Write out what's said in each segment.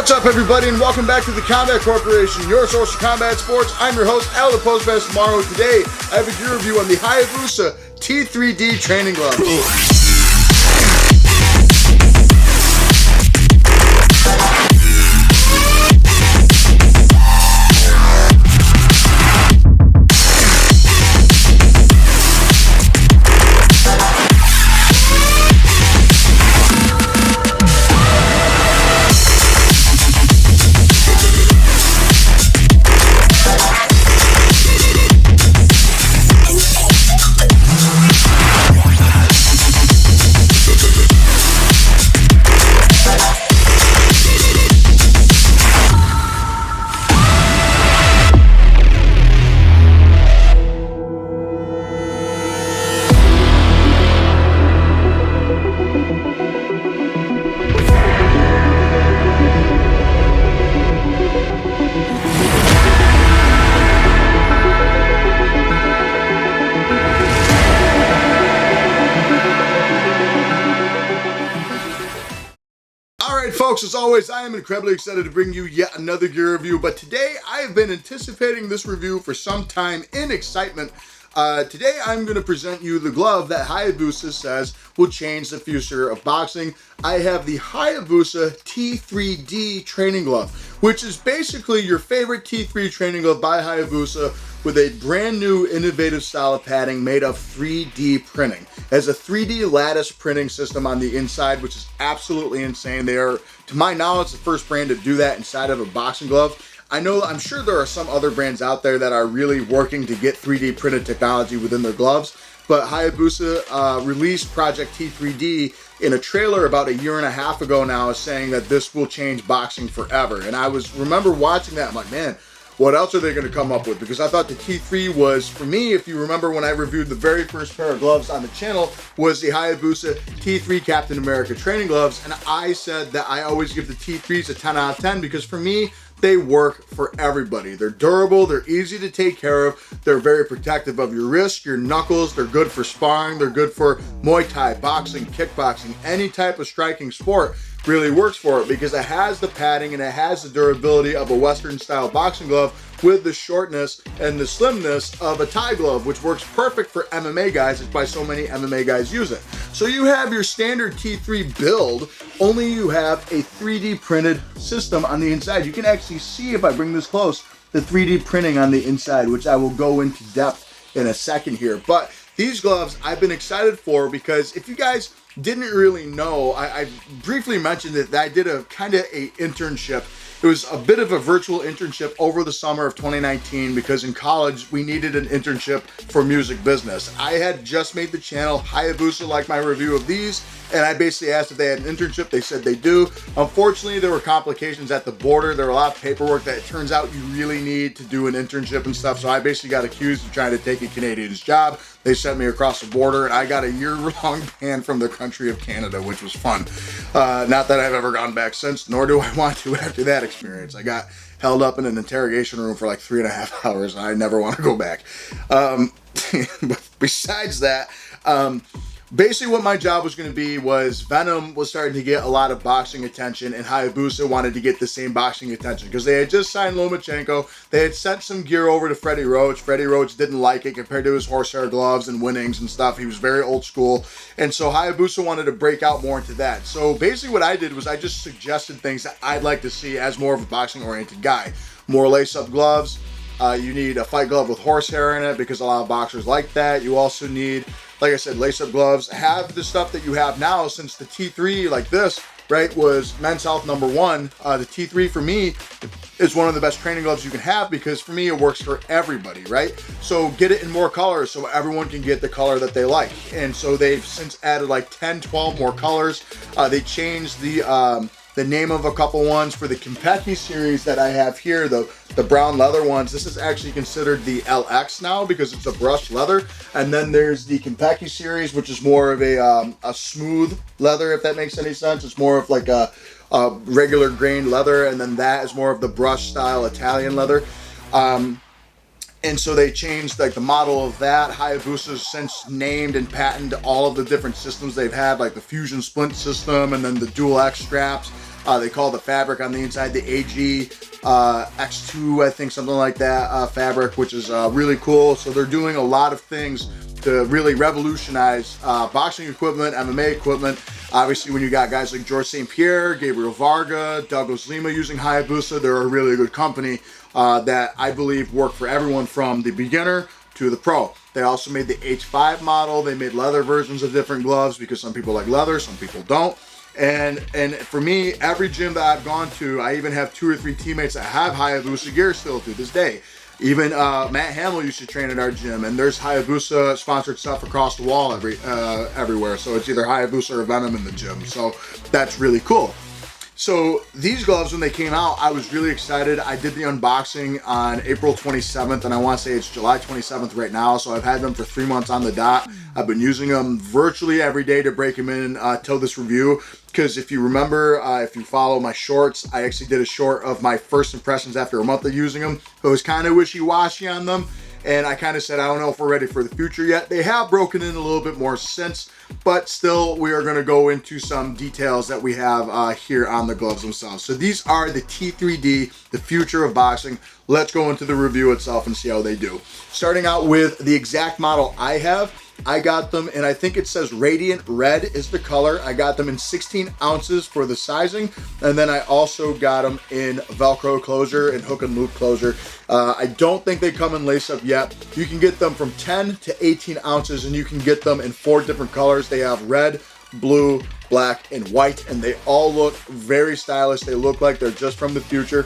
What's up, everybody, and welcome back to the Combat Corporation, your source for combat sports. I'm your host, Al the Postmaster Tomorrow. Today, I have a gear review on the Hayabusa T3D training gloves. Folks, as always, I am incredibly excited to bring you yet another gear review, but today I have been anticipating this review for some time in excitement. Today I'm going to present you the glove that Hayabusa says will change the future of boxing. I have the Hayabusa T3D training glove, which is basically your favorite T3 training glove by Hayabusa with a brand new innovative style of padding made of 3D printing. It has a 3D lattice printing system on the inside, which is absolutely insane. They are, to my knowledge, the first brand to do that inside of a boxing glove. I'm sure there are some other brands out there that are really working to get 3D printed technology within their gloves, but Hayabusa released Project T3D in a trailer about a year and a half ago now, saying that this will change boxing forever. And I remember watching that, I'm like, man, what else are they going to come up with? Because I thought the T3 was, for me, if you remember when I reviewed the very first pair of gloves on the channel, was the Hayabusa T3 Captain America training gloves. And I said that I always give the T3s a 10 out of 10 because for me, they work for everybody. They're durable, they're easy to take care of, they're very protective of your wrist, your knuckles, they're good for sparring, they're good for Muay Thai, boxing, kickboxing, any type of striking sport really works for it because it has the padding and it has the durability of a Western style boxing glove with the shortness and the slimness of a Thai glove, which works perfect for MMA guys. It's why so many MMA guys use it. So you have your standard T3 build, only you have a 3D printed system on the inside. You can actually see, if I bring this close, the 3D printing on the inside, which I will go into depth in a second here. But these gloves I've been excited for because if you guys didn't really know, I briefly mentioned that I did a kind of a internship. It was a bit of a virtual internship over the summer of 2019 because in college we needed an internship for music business. I had just made the channel. Hayabusa liked my review of these, and I basically asked if they had an internship. They said they do. Unfortunately, there were complications at the border. There were a lot of paperwork that it turns out you really need to do an internship and stuff. So I basically got accused of trying to take a Canadian's job. They sent me across the border, and I got a year-long ban from the country of Canada, which was fun. Not that I've ever gone back since, nor do I want to after that experience. I got held up in an interrogation room for like 3.5 hours, and I never want to go back. But besides that, basically what my job was going to be was Venom was starting to get a lot of boxing attention, and Hayabusa wanted to get the same boxing attention because they had just signed Lomachenko. They had sent some gear over to Freddie Roach. Freddie Roach didn't like it compared to his horsehair gloves and winnings and stuff. He was very old school, and so Hayabusa wanted to break out more into that. So basically what I did was I just suggested things that I'd like to see as more of a boxing oriented guy. More lace-up gloves. You need a fight glove with horsehair in it because a lot of boxers like that. You also need, like I said, lace-up gloves. Have the stuff that you have now, since the T3, like this, right, was Men's Health #1. The T3 for me is one of the best training gloves you can have because for me it works for everybody, right? So get it in more colors so everyone can get the color that they like. And so they've since added like 10, 12 more colors. They changed the name of a couple ones for the Kentucky series that I have here, the brown leather ones. This is actually considered the LX now because it's a brushed leather. And then there's the Kentucky series, which is more of a smooth leather, if that makes any sense. It's more of like a regular grain leather, and then that is more of the brush style Italian leather. And so they changed like the model of that. Hayabusa's since named and patented all of the different systems they've had, like the Fusion Splint system and then the Dual X straps. They call the fabric on the inside the AG X2, I think, something like that, fabric, which is really cool. So they're doing a lot of things to really revolutionize boxing equipment, MMA equipment. Obviously, when you got guys like George St. Pierre, Gabriel Varga, Douglas Lima using Hayabusa, they're a really good company that I believe work for everyone from the beginner to the pro. They also made the H5 model. They made leather versions of different gloves because some people like leather, some people don't. And for me, every gym that I've gone to, I even have 2 or 3 teammates that have Hayabusa gear still to this day. Even Matt Hamill used to train at our gym, and there's Hayabusa sponsored stuff across the wall everywhere. So it's either Hayabusa or Venom in the gym. So that's really cool. So these gloves, when they came out, I was really excited. I did the unboxing on April 27th, and I want to say it's July 27th right now. So I've had them for 3 months on the dot. I've been using them virtually every day to break them in till this review. Because if you remember, if you follow my shorts, I actually did a short of my first impressions after a month of using them. It was kind of wishy-washy on them. And I kind of said, I don't know if we're ready for the future yet. They have broken in a little bit more since, but still we are going to go into some details that we have here on the gloves themselves. So these are the T3D, the future of boxing. Let's go into the review itself and see how they do. Starting out with the exact model I have. I got them, and I think it says Radiant Red is the color. I got them in 16 ounces for the sizing, and then I also got them in Velcro closure and hook and loop closure. I don't think they come in lace up yet. You can get them from 10 to 18 ounces, and you can get them in 4 different colors. They have red, blue, black, and white, and they all look very stylish. They look like they're just from the future.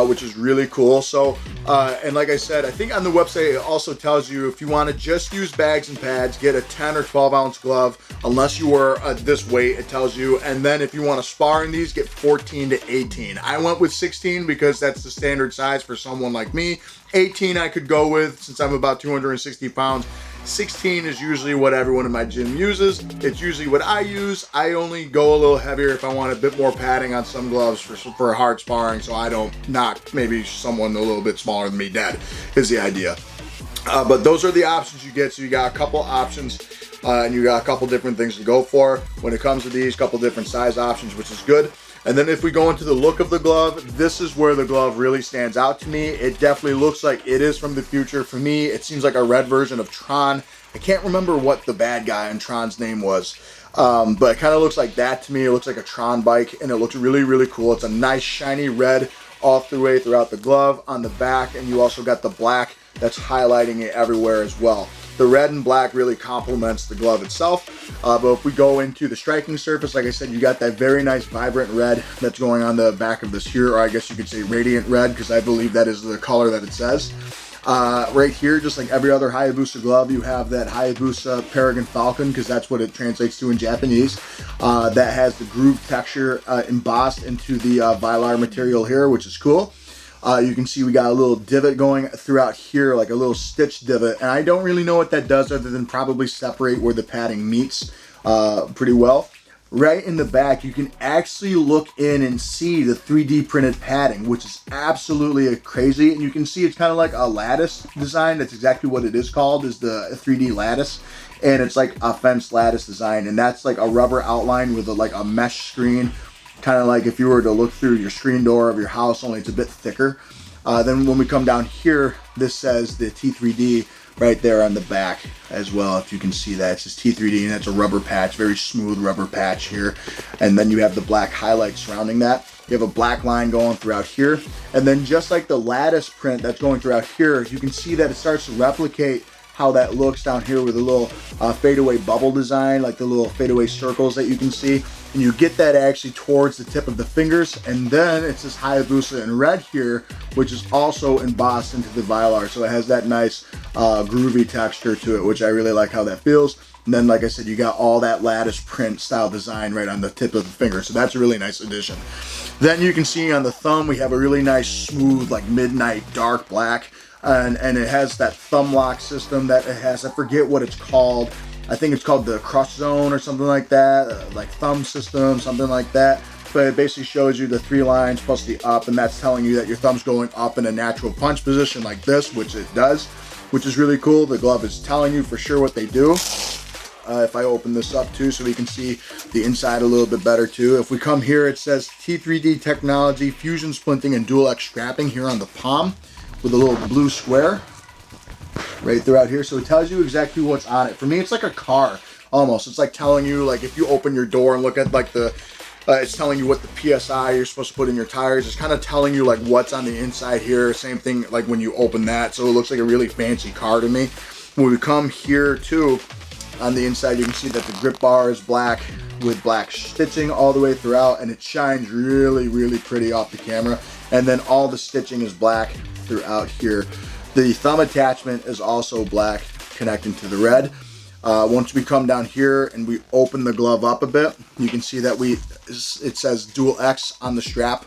Which is really cool. So, and like I said, I think on the website it also tells you if you want to just use bags and pads, get a 10 or 12 ounce glove, unless you were this weight, it tells you. And then if you want to spar in these, get 14 to 18. I went with 16 because that's the standard size for someone like me. 18 I could go with since I'm about 260 pounds. 16 is usually what everyone in my gym uses. It's usually what I use. I only go a little heavier if I want a bit more padding on some gloves for hard sparring, so I don't knock maybe someone a little bit smaller than me dead, is the idea. But those are the options you get. So you got a couple options and you got a couple different things to go for. When it comes to these, couple different size options, which is good. And then if we go into the look of the glove, this is where the glove really stands out to me. It definitely looks like it is from the future. For me, it seems like a red version of Tron. I can't remember what the bad guy in Tron's name was, but it kind of looks like that to me. It looks like a Tron bike, and it looks really, really cool. It's a nice shiny red all the way throughout the glove on the back, and you also got the black that's highlighting it everywhere as well. The red and black really complements the glove itself. But if we go into the striking surface, like I said, you got that very nice vibrant red that's going on the back of this here, or I guess you could say radiant red, because I believe that is the color that it says. Right here, just like every other Hayabusa glove, you have that Hayabusa Peregrine Falcon, because that's what it translates to in Japanese. That has the groove texture embossed into the Vylar material here, which is cool. You can see we got a little divot going throughout here, like a little stitch divot, and I don't really know what that does other than probably separate where the padding meets pretty well. Right in the back, you can actually look in and see the 3D printed padding, which is absolutely crazy. And you can see it's kind of like a lattice design. That's exactly what it is called, is the 3D lattice. And it's like a fence lattice design, and that's like a rubber outline with like a mesh screen. Kind of like if you were to look through your screen door of your house, only it's a bit thicker. Then when we come down here, this says the T3D right there on the back as well, if you can see that. It says T3D, and that's a rubber patch, very smooth rubber patch here. And then you have the black highlights surrounding that. You have a black line going throughout here. And then just like the lattice print that's going throughout here, you can see that it starts to replicate how that looks down here with a little fadeaway bubble design, like the little fadeaway circles that you can see. And you get that actually towards the tip of the fingers. And then it says Hayabusa in red here, which is also embossed into the Vylar. So it has that nice groovy texture to it, which I really like how that feels. And then, like I said, you got all that lattice print style design right on the tip of the finger. So that's a really nice addition. Then you can see on the thumb, we have a really nice, smooth, like midnight dark black. And it has that thumb lock system that it has. I forget what it's called. I think it's called the Crush Zone or something like that, like thumb system, something like that. But it basically shows you the 3 lines plus the up, and that's telling you that your thumb's going up in a natural punch position like this, which it does, which is really cool. The glove is telling you for sure what they do. if I open this up too, so we can see the inside a little bit better too. If we come here, it says T3D technology, fusion splinting, and dual X strapping here on the palm with a little blue square right throughout here. So it tells you exactly what's on it. For me, it's like a car almost. It's like telling you, like if you open your door and look at like the, it's telling you what the PSI you're supposed to put in your tires. It's kind of telling you like what's on the inside here. Same thing like when you open that. So it looks like a really fancy car to me. When we come here too, on the inside, you can see that the grip bar is black with black stitching all the way throughout, and it shines really, really pretty off the camera. And then all the stitching is black throughout here. The thumb attachment is also black connecting to the red. Once we come down here and we open the glove up a bit, you can see that it says dual X on the strap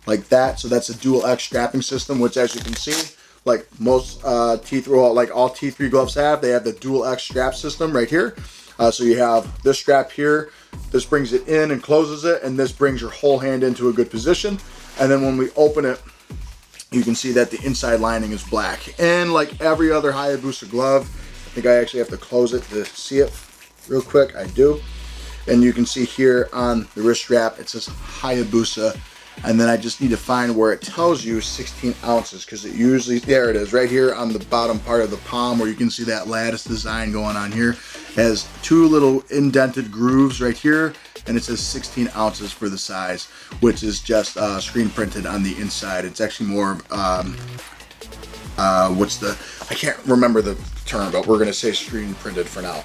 like that. So that's a dual X strapping system, which as you can see, like most T3, like all T3 gloves have, they have the dual X strap system right here. So you have this strap here, this brings it in and closes it, and this brings your whole hand into a good position. And then when we open it, you can see that the inside lining is black. And like every other Hayabusa glove, I think I actually have to close it to see it real quick. I do. And you can see here on the wrist strap, it says Hayabusa. And then I just need to find where it tells you 16 ounces, because it usually, there it is, right here on the bottom part of the palm where you can see that lattice design going on here. It has two little indented grooves right here, and it says 16 ounces for the size, which is just screen printed on the inside. It's actually more, I can't remember the term, but we're gonna say screen printed for now.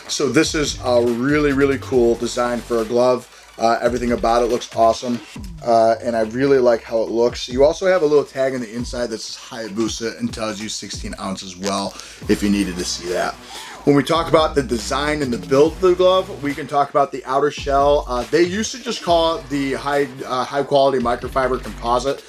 So this is a really, really cool design for a glove. Everything about it looks awesome, and I really like how it looks. You also have a little tag on the inside that says Hayabusa and tells you 16 ounces well, if you needed to see that. When we talk about the design and the build of the glove, we can talk about the outer shell. They used to just call it the high quality microfiber composite,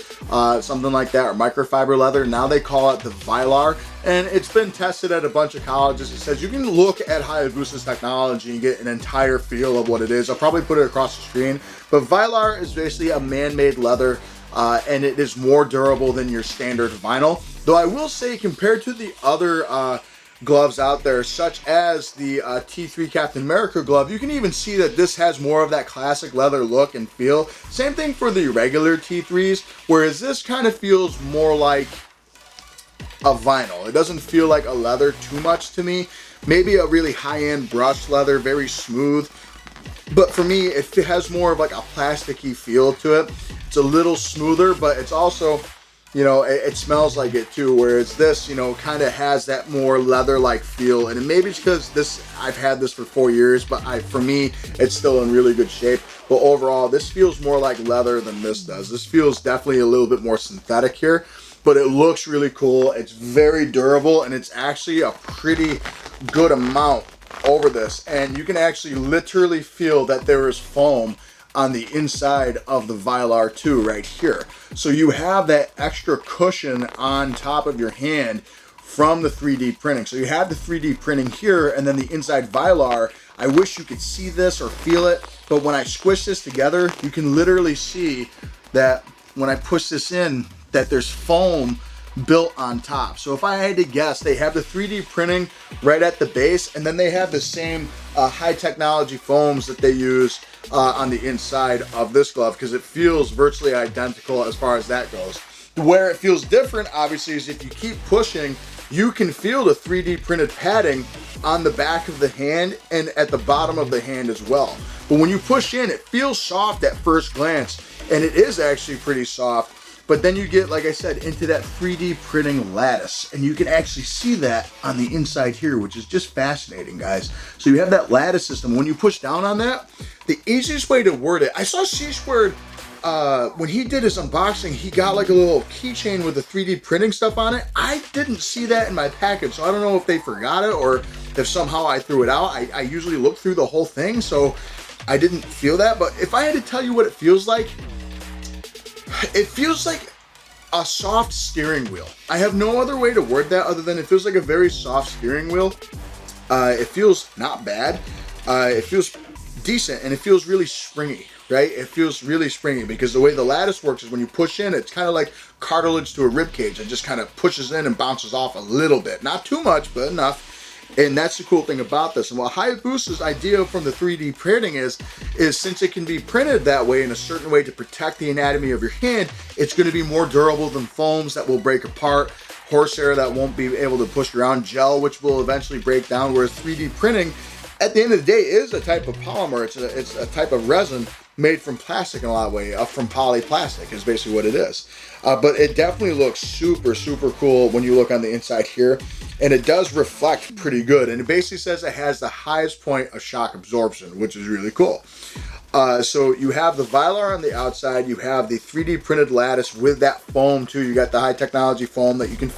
something like that, or microfiber leather. Now they call it the Vylar, and it's been tested at a bunch of colleges. It says you can look at Hayabusa's technology and get an entire feel of what it is. I'll probably put it across the screen, but Vylar is basically a man-made leather, and it is more durable than your standard vinyl. Though I will say, compared to the other gloves out there, such as the T3 Captain America glove, you can even see that this has more of that classic leather look and feel. Same thing for the regular T3s, whereas this kind of feels more like a vinyl. It doesn't feel like a leather too much to me. Maybe a really high-end brushed leather, very smooth. But for me, it has more of like a plasticky feel to it. It's a little smoother, but it's also, you know, it smells like it too, whereas this, you know, kind of has that more leather-like feel. And maybe it's because I've had this for 4 years, but for me, it's still in really good shape. But overall, this feels more like leather than this does. This feels definitely a little bit more synthetic here, but it looks really cool. It's very durable, and it's actually a pretty good amount over this. And you can actually literally feel that there is foam on the inside of the Vylar too, right here. So you have that extra cushion on top of your hand from the 3D printing. So you have the 3D printing here, and then the inside Vylar, I wish you could see this or feel it, but when I squish this together, you can literally see that when I push this in, that there's foam built on top. So if I had to guess, they have the 3D printing right at the base, and then they have the same high technology foams that they use on the inside of this glove, because it feels virtually identical as far as that goes. Where it feels different, obviously, is if you keep pushing, you can feel the 3D printed padding on the back of the hand and at the bottom of the hand as well. But when you push in, it feels soft at first glance, and it is actually pretty soft. But then you get, like I said, into that 3D printing lattice, and you can actually see that on the inside here, which is just fascinating, guys. So you have that lattice system. When you push down on that, the easiest way to word it, I saw C-Squared, when he did his unboxing, he got like a little keychain with the 3D printing stuff on it. I didn't see that in my package, so I don't know if they forgot it or if somehow I threw it out. I usually look through the whole thing, so I didn't feel that. But if I had to tell you what it feels like a soft steering wheel. I have no other way to word that other than it feels like a very soft steering wheel. It feels not bad. It feels decent, and it feels really springy, right? It feels really springy because the way the lattice works is when you push in, it's kind of like cartilage to a rib cage. It just kind of pushes in and bounces off a little bit. Not too much, but enough. And that's the cool thing about this. And what Hayabusa's idea from the 3D printing is since it can be printed that way in a certain way to protect the anatomy of your hand, it's going to be more durable than foams that will break apart, horsehair that won't be able to push around, gel which will eventually break down, whereas 3D printing at the end of the day is a type of polymer. It's a type of resin made from plastic in a lot of ways, from polyplastic is basically what it is. But it definitely looks super, super cool when you look on the inside here. And it does reflect pretty good. And it basically says it has the highest point of shock absorption, which is really cool. So you have the Vylar on the outside, you have the 3D printed lattice with that foam too. You got the high technology foam that you can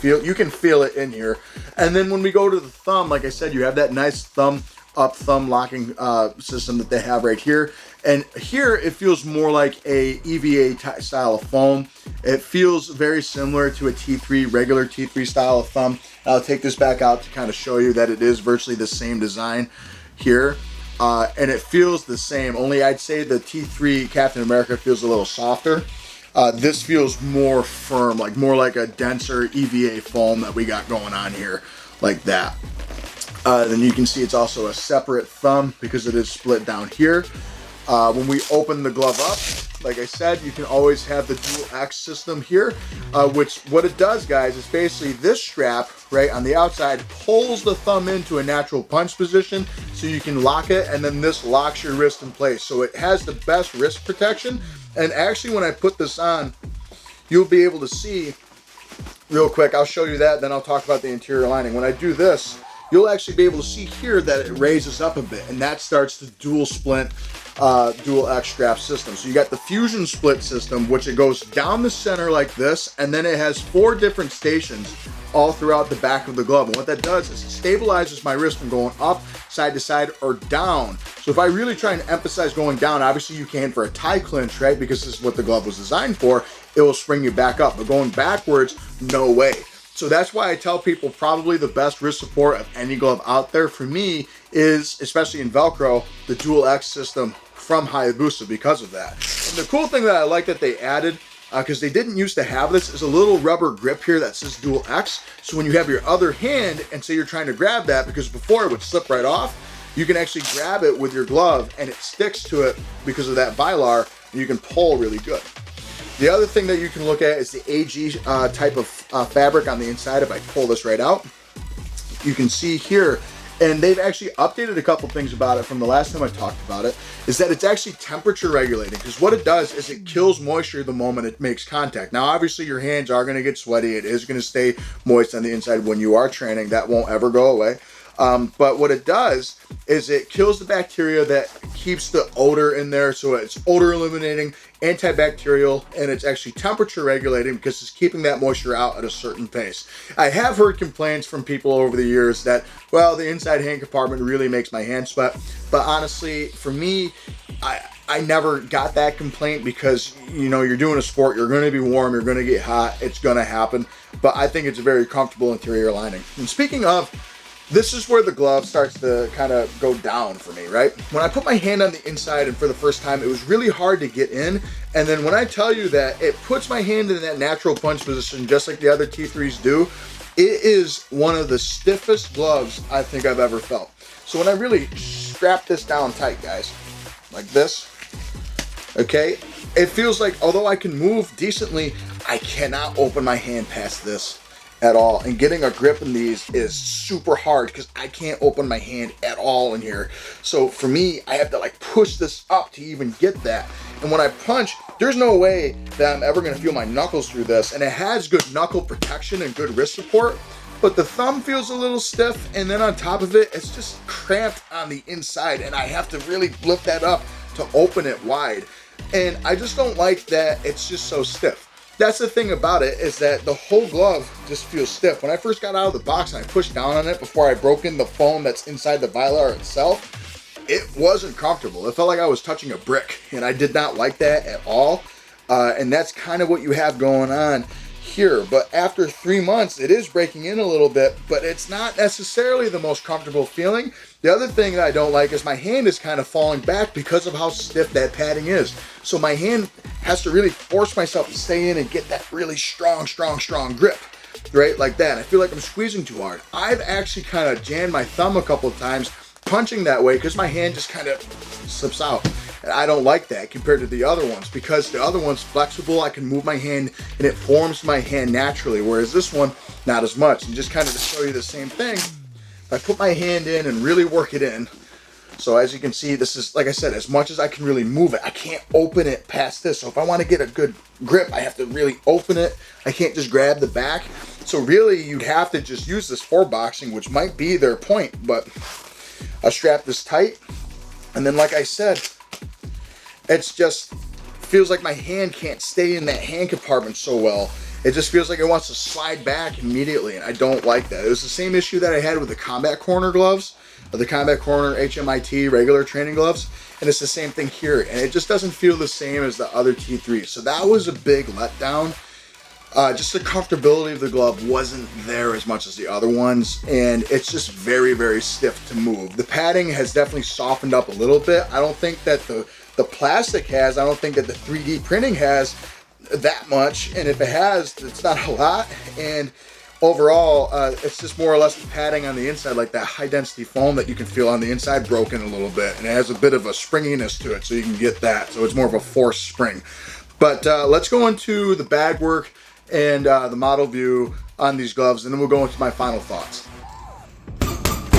feel it in here. And then when we go to the thumb, like I said, you have that nice thumb locking system that they have right here. And here it feels more like a EVA style of foam. It feels very similar to a T3, regular T3 style of thumb. I'll take this back out to kind of show you that it is virtually the same design here. And it feels the same, only I'd say the T3 Captain America feels a little softer. This feels more firm, like more like a denser EVA foam that we got going on here, like that. Then you can see it's also a separate thumb because it is split down here. When we open the glove up, like I said, you can always have the dual X system here, which what it does, guys, is basically this strap right on the outside pulls the thumb into a natural punch position so you can lock it, and then this locks your wrist in place. So it has the best wrist protection. And actually when I put this on, you'll be able to see real quick, I'll show you that, then I'll talk about the interior lining. When I do this, you'll actually be able to see here that it raises up a bit, and that starts the dual splint, dual X strap system. So you got the fusion split system, which it goes down the center like this, and then it has 4 different stations all throughout the back of the glove. And what that does is it stabilizes my wrist from going up, side to side, or down. So if I really try and emphasize going down, obviously you can for a tie clinch, right? Because this is what the glove was designed for. It will spring you back up, but going backwards, no way. So that's why I tell people probably the best wrist support of any glove out there for me is, especially in Velcro, the dual X system from Hayabusa because of that. And the cool thing that I like that they added, because they didn't used to have this, is a little rubber grip here that says dual X. So when you have your other hand and say you're trying to grab that, because before it would slip right off, you can actually grab it with your glove and it sticks to it because of that Vylar, and you can pull really good. The other thing that you can look at is the AG type of fabric on the inside. If I pull this right out, you can see here, and they've actually updated a couple things about it from the last time I talked about it, is that it's actually temperature regulating, because what it does is it kills moisture the moment it makes contact. Now obviously your hands are going to get sweaty, it is going to stay moist on the inside when you are training, that won't ever go away. But what it does is it kills the bacteria that keeps the odor in there, so it's odor eliminating, antibacterial, and it's actually temperature regulating because it's keeping that moisture out at a certain pace. I have heard complaints from people over the years that, well, the inside hand compartment really makes my hand sweat, but honestly, for me, I never got that complaint because, you know, you're doing a sport, you're going to be warm, you're going to get hot, it's going to happen, but I think it's a very comfortable interior lining. And speaking of, this is where the glove starts to kind of go down for me, right? When I put my hand on the inside and for the first time, it was really hard to get in. And then when I tell you that it puts my hand in that natural punch position, just like the other T3s do, it is one of the stiffest gloves I think I've ever felt. So when I really strap this down tight, guys, like this, okay, it feels like, although I can move decently, I cannot open my hand past this at all, and getting a grip in these is super hard because I can't open my hand at all in here. So for me, I have to like push this up to even get that, and when I punch, there's no way that I'm ever going to feel my knuckles through this, and it has good knuckle protection and good wrist support, but the thumb feels a little stiff, and then on top of it, it's just cramped on the inside, and I have to really lift that up to open it wide, and I just don't like that it's just so stiff. That's the thing about it, is that the whole glove just feels stiff. When I first got out of the box and I pushed down on it before I broke in the foam that's inside the Vylar itself, it wasn't comfortable. It felt like I was touching a brick, and I did not like that at all. And that's kind of what you have going on here. But after 3 months, it is breaking in a little bit, but it's not necessarily the most comfortable feeling. The other thing that I don't like is my hand is kind of falling back because of how stiff that padding is. So my hand has to really force myself to stay in and get that really strong grip. right, like that. I feel like I'm squeezing too hard. I've actually kind of jammed my thumb a couple of times punching that way because my hand just kind of slips out. And I don't like that compared to the other ones, because the other one's flexible. I can move my hand and it forms my hand naturally, whereas this one, not as much. And just kind of to show you the same thing, I put my hand in and really work it in. So as you can see, this is, like I said, as much as I can really move it. I can't open it past this. So if I want to get a good grip, I have to really open it. I can't just grab the back. So really, you'd have to just use this for boxing, which might be their point. But I strap this tight. And then, like I said, it's just feels like my hand can't stay in that hand compartment so well. It just feels like it wants to slide back immediately, and I don't like that. It was the same issue that I had with the Combat Corner gloves, or the Combat Corner HMIT regular training gloves, and it's the same thing here, and it just doesn't feel the same as the other T3s. So that was a big letdown. Just the comfortability of the glove wasn't there as much as the other ones, and it's just very, very stiff to move. The padding has definitely softened up a little bit. I don't think that the plastic has, I don't think that the 3D printing has that much, and if it has, it's not a lot. And overall, it's just more or less the padding on the inside, like that high density foam that you can feel on the inside, broken a little bit, and it has a bit of a springiness to it, so you can get that. So it's more of a forced spring. But let's go into the bag work and the model view on these gloves, and then we'll go into my final thoughts.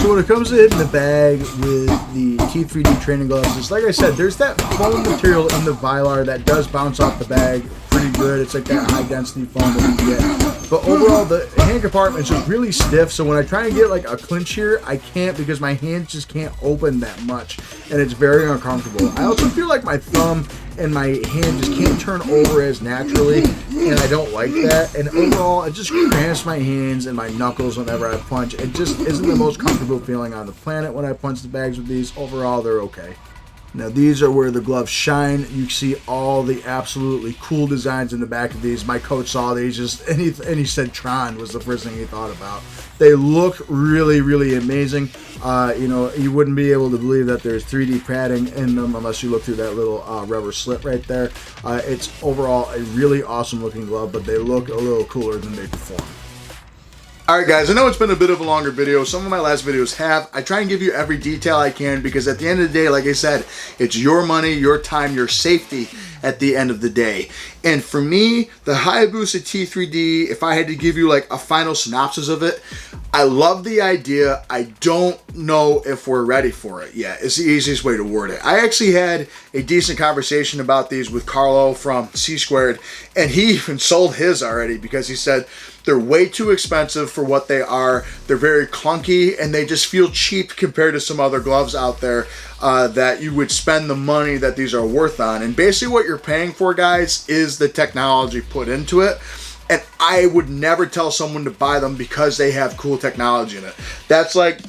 So when it comes to hitting the bag with the T3D training gloves, it's like I said, there's that foam material in the Vylar that does bounce off the bag pretty good. It's like that high density foam that you get. But overall, the hand compartment is just really stiff. So when I try and get like a clinch here, I can't, because my hand just can't open that much, and it's very uncomfortable. I also feel like my thumb and my hand just can't turn over as naturally, and I don't like that. And overall, it just cramps my hands and my knuckles whenever I punch. It just isn't the most comfortable feeling on the planet when I punch the bags with these. Overall, they're okay. Now these are where the gloves shine. You see all the absolutely cool designs in the back of these. My coach saw these, and he said Tron was the first thing he thought about. They look really, really amazing. You know, you wouldn't be able to believe that there's 3D padding in them unless you look through that little rubber slit right there. It's overall a really awesome looking glove, but they look a little cooler than they perform. Alright guys, I know it's been a bit of a longer video. Some of my last videos have. I try and give you every detail I can, because at the end of the day, like I said, it's your money, your time, your safety at the end of the day. And for me, the Hayabusa T3D, if I had to give you like a final synopsis of it, I love the idea. I don't know if we're ready for it yet. It's the easiest way to word it. I actually had a decent conversation about these with Carlo from C Squared, and he even sold his already, because he said they're way too expensive for what they are. They're very clunky, and they just feel cheap compared to some other gloves out there that you would spend the money that these are worth on. And basically what you're paying for, guys, is the technology put into it. And I would never tell someone to buy them because they have cool technology in it. That's like,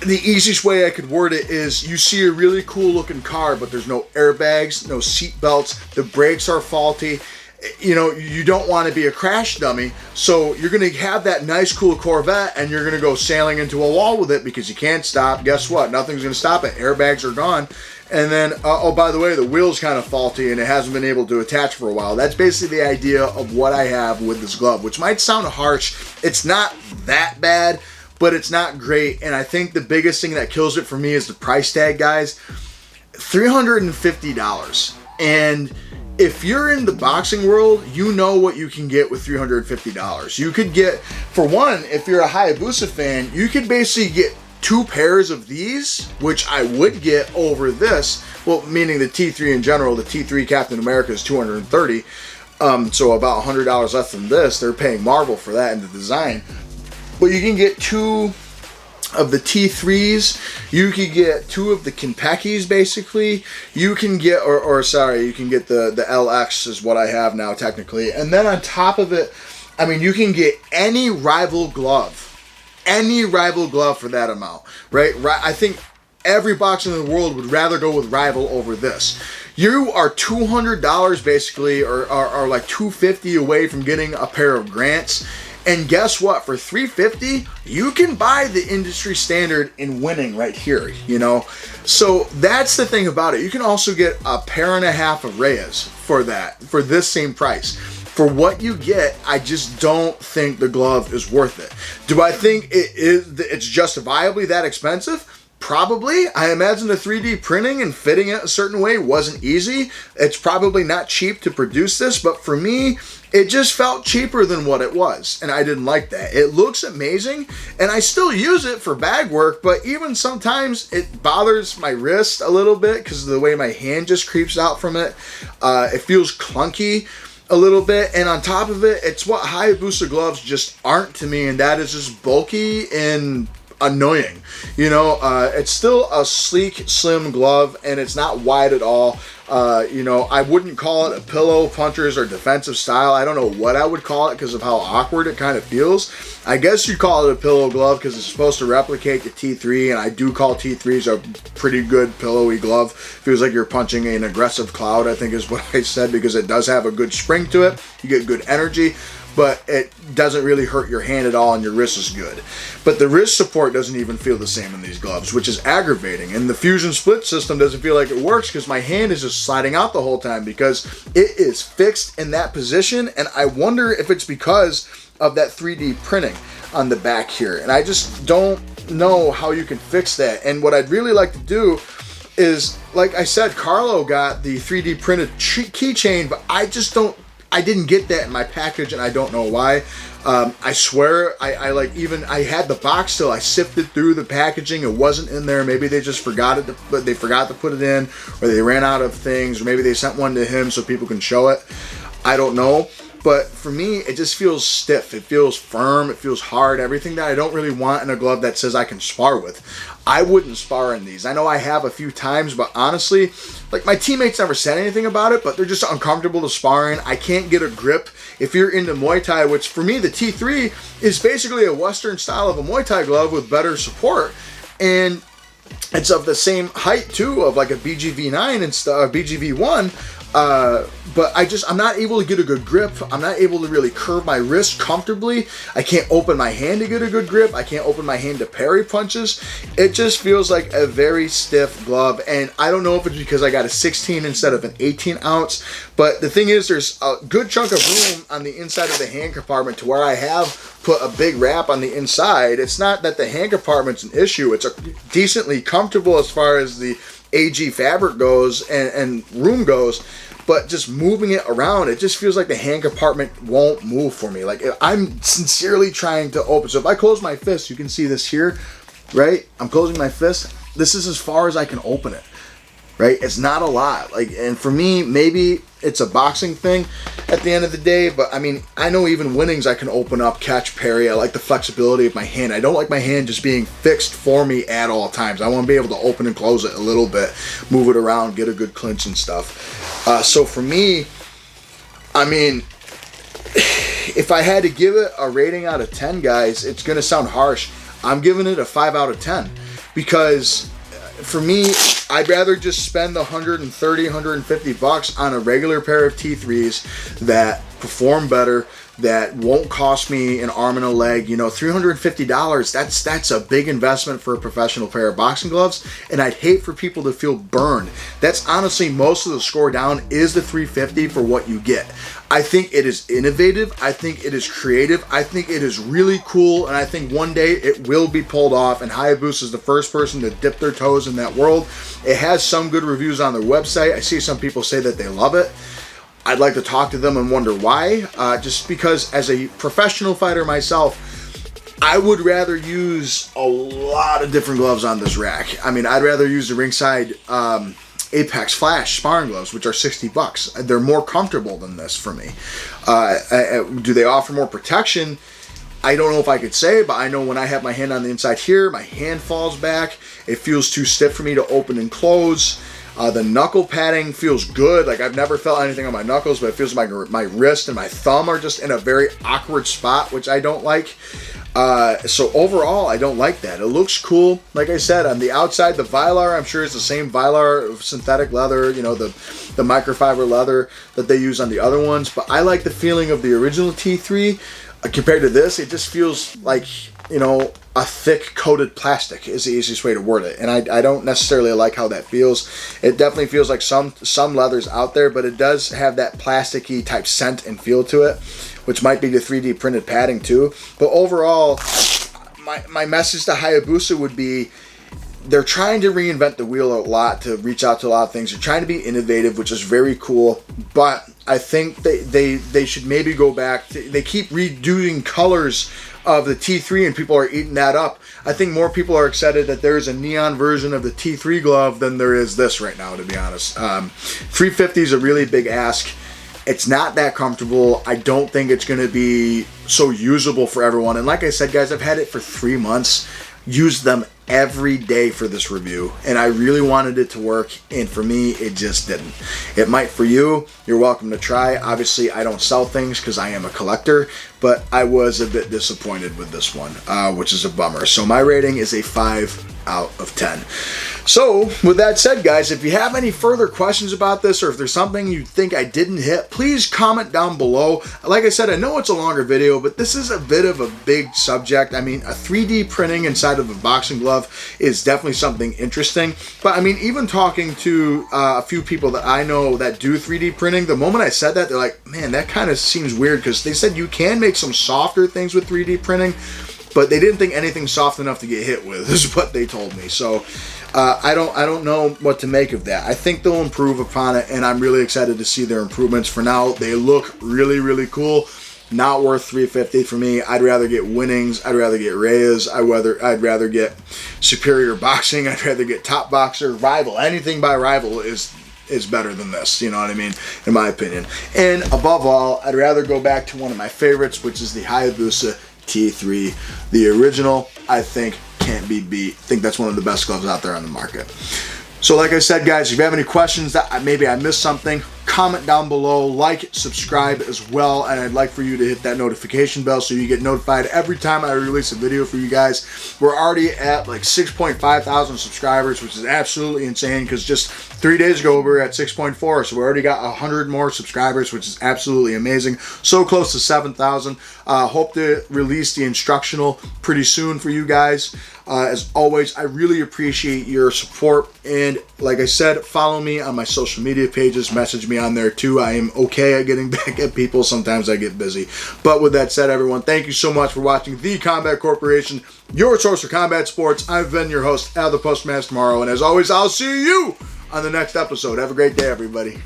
the easiest way I could word it is, you see a really cool looking car, but there's no airbags, no seat belts, the brakes are faulty. You know, you don't want to be a crash dummy, so you're going to have that nice cool Corvette, and you're going to go sailing into a wall with it because you can't stop. Guess what? Nothing's going to stop it. Airbags are gone. And then, oh, by the way, the wheel's kind of faulty and it hasn't been able to attach for a while. That's basically the idea of what I have with this glove, which might sound harsh. It's not that bad, but it's not great. And I think the biggest thing that kills it for me is the price tag, guys. $350. And if you're in the boxing world, you know what you can get with $350. You could get, for one, if you're a Hayabusa fan, you could basically get 2 pairs of these, which I would get over this. Well, meaning the T3 in general. The T3 Captain America is $230. So about $100 less than this. They're paying Marvel for that in the design. But you can get 2 of the T3s, you could get 2 of the Kenpekis basically. You can get, sorry, you can get the LX is what I have now technically. And then on top of it, I mean, you can get any rival glove. Any rival glove for that amount, right? I think every boxer in the world would rather go with rival over this. You are $200 basically, or like $250 away from getting a pair of Grants. And guess what? For $350, you can buy the industry standard in winning right here, you know? So that's the thing about it. You can also get a pair and a half of Reyes for that, for this same price. for what you get, I just don't think the glove is worth it. Do I think it's justifiably that expensive? Probably. I imagine the 3D printing and fitting it a certain way wasn't easy. It's probably not cheap to produce this, but for me, it just felt cheaper than what it was, and I didn't like that. It looks amazing, and I still use it for bag work, but even sometimes it bothers my wrist a little bit because of the way my hand just creeps out from it. It feels clunky a little bit, and on top of it, it's what Hayabusa gloves just aren't to me, and that is just bulky and annoying. You know, it's still a sleek, slim glove, and it's not wide at all. You know, I wouldn't call it a pillow punchers or defensive style. I don't know what I would call it because of how awkward it kind of feels. I guess you'd call it a pillow glove because it's supposed to replicate the T3, and I do call T3s a pretty good pillowy glove. Feels like you're punching an aggressive cloud, I think is what I said, because it does have a good spring to it. You get good energy, but it doesn't really hurt your hand at all, and your wrist is good. But the wrist support doesn't even feel the same in these gloves, which is aggravating. And the fusion split system doesn't feel like it works because my hand is just sliding out the whole time because it is fixed in that position, and I wonder if it's because of that 3D printing on the back here. And I just don't know how you can fix that. And what I'd really like to do is, like I said, Carlo got the 3D printed keychain, but I didn't get that in my package, and I don't know why. I swear, I had the box still. I sifted through the packaging. It wasn't in there. Maybe they just forgot it, but they forgot to put it in, or they ran out of things, or maybe they sent one to him so people can show it. I don't know. But for me, it just feels stiff. It feels firm. It feels hard. Everything that I don't really want in a glove that says I can spar with. I wouldn't spar in these. I know I have a few times, but honestly, like, my teammates never said anything about it, but they're just uncomfortable to spar in. I can't get a grip. If you're into Muay Thai, which for me, the T3 is basically a Western style of a Muay Thai glove with better support. And it's of the same height too, of like a BGV9 and stuff, BGV1. But I'm not able to get a good grip. I'm not able to really curve my wrist comfortably. I can't open my hand to get a good grip. I can't open my hand to parry punches. It just feels like a very stiff glove, and I don't know if it's because I got a 16 instead of an 18 ounce, but the thing is, there's a good chunk of room on the inside of the hand compartment to where I have put a big wrap on the inside. It's not that the hand compartment's an issue. It's decently comfortable as far as the AG fabric goes and room goes, but just moving it around, it just feels like the hand compartment won't move for me. Like, I'm sincerely trying to open. So if I close my fist, you can see this here, right? I'm closing my fist. This is as far as I can open it, right? It's not a lot. Like, and for me, maybe it's a boxing thing at the end of the day, but I mean, I know even winnings I can open up, catch, parry. I like the flexibility of my hand. I don't like my hand just being fixed for me at all times. I want to be able to open and close it a little bit, move it around, get a good clinch and stuff. So for me, I mean, if I had to give it a rating out of 10, guys, it's going to sound harsh. I'm giving it a 5 out of 10 because for me, I'd rather just spend the $130, $150 on a regular pair of T3s that perform better, that won't cost me an arm and a leg. You know, $350, that's a big investment for a professional pair of boxing gloves, and I'd hate for people to feel burned. That's honestly most of the score down is the $350 for what you get. I think it is innovative. I think it is creative. I think it is really cool, and I think one day it will be pulled off, and Hayabusa is the first person to dip their toes in that world. It has some good reviews on their website. I see some people say that they love it. I'd like to talk to them and wonder why, just because as a professional fighter myself, I would rather use a lot of different gloves on this rack. I mean, I'd rather use the ringside Apex Flash sparring gloves, which are $60. They're more comfortable than this for me. Do they offer more protection? I don't know if I could say, but I know when I have my hand on the inside here, my hand falls back. It feels too stiff for me to open and close. The knuckle padding feels good. Like, I've never felt anything on my knuckles, but it feels like my wrist and my thumb are just in a very awkward spot, which I don't like. So overall, I don't like that. It looks cool. Like I said, on the outside, the Vylar, I'm sure it's the same Vylar synthetic leather, you know, the microfiber leather that they use on the other ones. But I like the feeling of the original T3. compared to this, it just feels like, you know, a thick coated plastic is the easiest way to word it. And I don't necessarily like how that feels. It definitely feels like some leathers out there, but it does have that plasticky type scent and feel to it, which might be the 3D printed padding too. But overall, my message to Hayabusa would be, they're trying to reinvent the wheel a lot, to reach out to a lot of things. They're trying to be innovative, which is very cool. But I think they should maybe go back. They keep redoing colors of the T3 and people are eating that up. I think more people are excited that there's a neon version of the T3 glove than there is this right now, to be honest. 350 is a really big ask. It's not that comfortable. I don't think it's going to be so usable for everyone. And like I said, guys, I've had it for 3 months. Used them every day for this review, and I really wanted it to work, and for me it just didn't. It might for you. You're welcome to try. Obviously I don't sell things because I am a collector, but I was a bit disappointed with this one, which is a bummer. So my rating is a 5 out of 10. So with that said, guys, if you have any further questions about this, or if there's something you think I didn't hit, please comment down below. Like I said, I know it's a longer video, but this is a bit of a big subject. I mean, a 3D printing inside of a boxing glove is definitely something interesting. But I mean, even talking to a few people that I know that do 3D printing, the moment I said that, they're like, man, that kind of seems weird, because they said you can make some softer things with 3D printing, but they didn't think anything soft enough to get hit with, is what they told me. So I don't know what to make of that. I think they'll improve upon it, and I'm really excited to see their improvements. For now, they look really, really cool. Not worth $350 for me. I'd rather get Winnings. I'd rather get Reyes. I'd rather get Superior Boxing. I'd rather get Top Boxer. Rival. Anything by Rival is better than this, you know what I mean, in my opinion. And above all, I'd rather go back to one of my favorites, which is the Hayabusa T3. The original, I think, can't be beat. I think that's one of the best gloves out there on the market. So like I said, guys, if you have any questions that maybe I missed something, comment down below, like, subscribe as well, and I'd like for you to hit that notification bell so you get notified every time I release a video for you guys. We're already at like 6.5 thousand subscribers, which is absolutely insane, because just 3 days ago we were at 6.4, so we already got 100 more subscribers, which is absolutely amazing. So close to 7,000. Hope to release the instructional pretty soon for you guys. As always, I really appreciate your support, and like I said, follow me on my social media pages, message me on there too. I am okay at getting back at people. Sometimes I get busy. But with that said, everyone, thank you so much for watching The Combat Corporation, your source for combat sports. I've been your host, Al the Postmaster Morrow, and as always, I'll see you on the next episode. Have a great day, everybody.